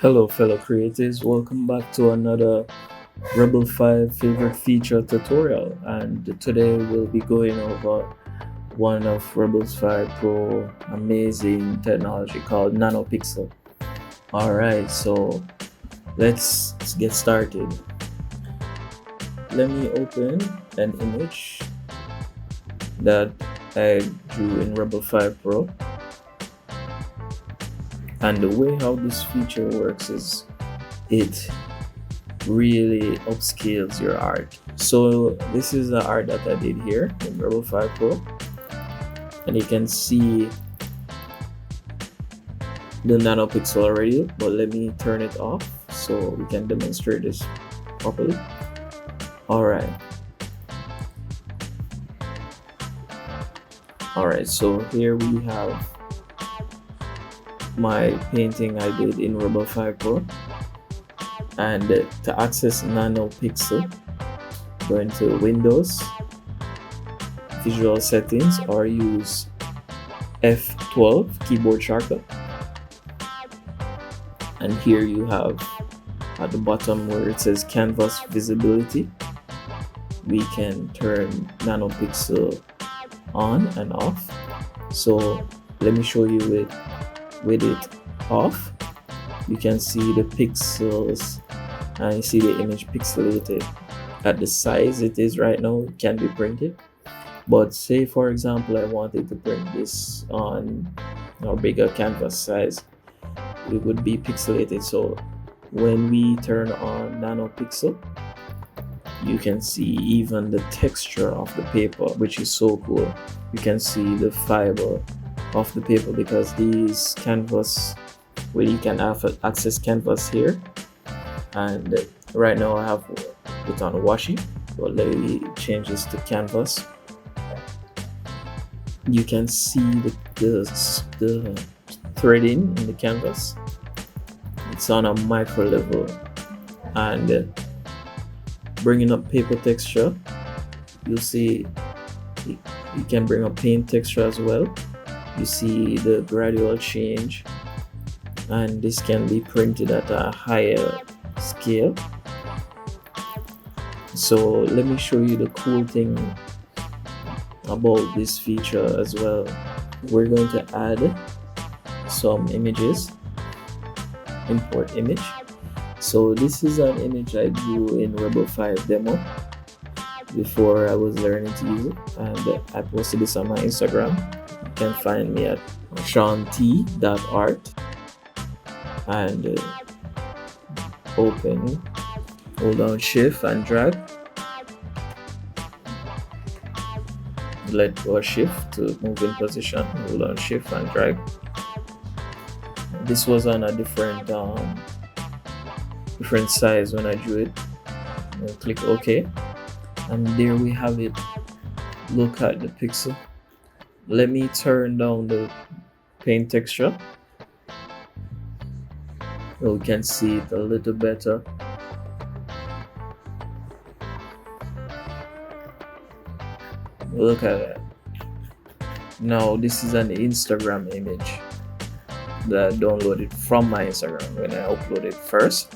Hello, fellow creators. Welcome back to another Rebel 5 favorite feature tutorial. And today we'll be going over one of Rebel's 5 Pro amazing technology called NanoPixel. Alright, so let's get started. Let me open an image that I drew in Rebel 5 Pro. And the way how this feature works is it really upscales your art. So this is the art that I did here in Rebel 5 Pro, and you can see the NanoPixel already, but let me turn it off so we can demonstrate this properly. Alright, so here we have my painting I did in Rebel 5 Pro. And to access NanoPixel, go into Windows, Visual Settings, or use F12 keyboard shortcut. And here you have at the bottom where it says Canvas Visibility, we can turn NanoPixel on and off. So let me show you with it off. You can see the pixels and you see the image pixelated at the size it is right now. It can be printed, but say for example I wanted to print this on a bigger canvas size, it would be pixelated. So when we turn on NanoPixel, you can see even the texture of the paper, which is so cool. You can see the fiber of the paper because these canvas, well, you can access canvas here, and right now I have it on washi, but let me change this to canvas. You can see the threading in the canvas. It's on a micro level, and bringing up paper texture, you'll see you can bring up paint texture as well. You see the gradual change, and this can be printed at a higher scale. So let me show you the cool thing about this feature as well. We're going to add some images. Import image. So this is an image I drew in Rebel 5 demo before I was learning to use it, and I posted this on my Instagram. You can find me at seant.art, and open, hold down shift and drag, let go shift to move in position, hold down shift and drag. This was on a different size when I drew it. Click OK, and there we have it. Look at the pixel. Let me turn down the paint texture so we can see it a little better. Look at that. Now this is an Instagram image that I downloaded from my Instagram when I uploaded first,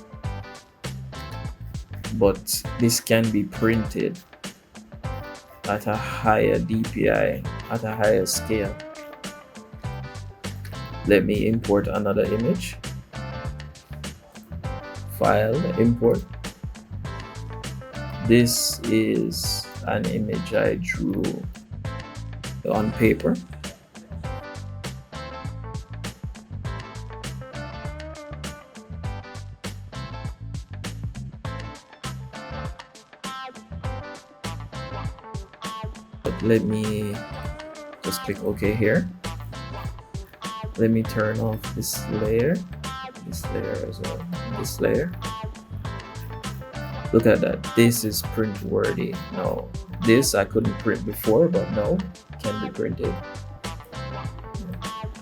but this can be printed at a higher DPI, at a higher scale. Let me import another image. File, import. This is an image I drew on paper. But let me just click OK here. Let me turn off this layer as well, this layer. Look at that, this is print worthy. Now this I couldn't print before, but now it can be printed.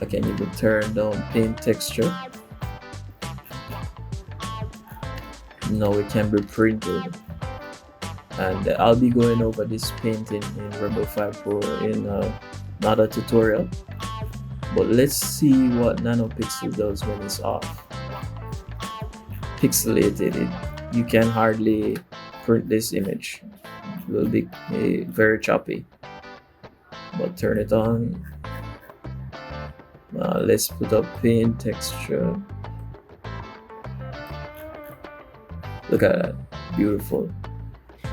I can even turn down paint texture. Now it can be printed, and I'll be going over this painting in Rebel 5 Pro in another tutorial. But let's see what NanoPixel does when it's off. pixelated. You can hardly print this image. It will be very choppy. But turn it on. Let's put up paint texture. Look at that, beautiful.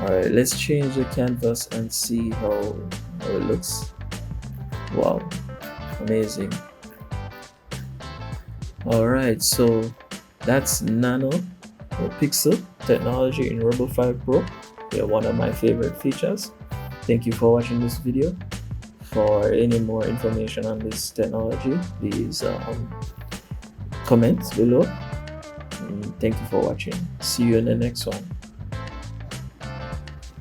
All right, let's change the canvas and see how it looks. Wow, amazing. All right, so that's NanoPixel technology in Rebelle 5 Pro. Yeah, one of my favorite features. Thank you for watching this video. For any more information on this technology, please comment below. And thank you for watching. See you in the next one.